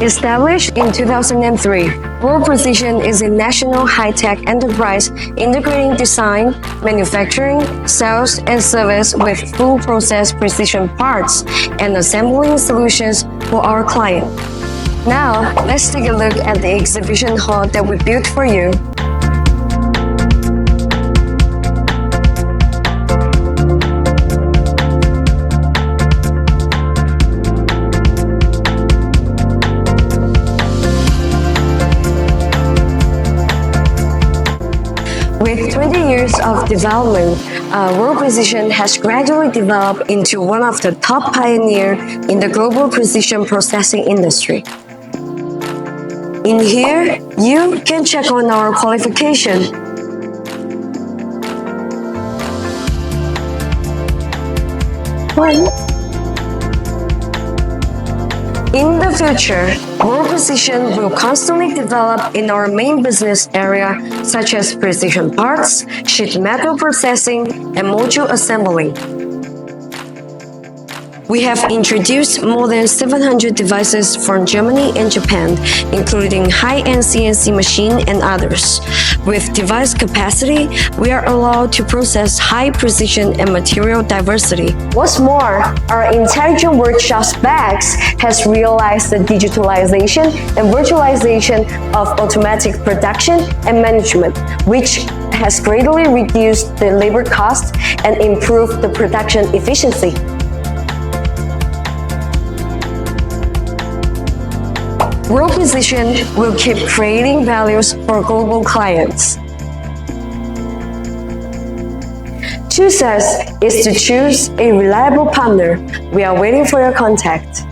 Established in 2003, World Precision is a national high-tech enterprise integrating design, manufacturing, sales, and service with full process precision parts and assembling solutions for our client. Now, let's take a look at the exhibition hall that we built for you. With 20 years of development, World Precision has gradually developed into one of the top pioneers in the global precision processing industry. In here, you can check on our qualification. In the future, World Precision will constantly develop in our main business area such as precision parts, sheet metal processing, and module assembly. We have introduced more than 700 devices from Germany and Japan, including high-end CNC machine and others. With device capacity, we are allowed to process high precision and material diversity. What's more, our intelligent workshops bags has realized the digitalization and virtualization of automatic production and management, which has greatly reduced the labor cost and improved the production efficiency. World Precision will keep creating values for global clients. Choose us is to choose a reliable partner. We are waiting for your contact.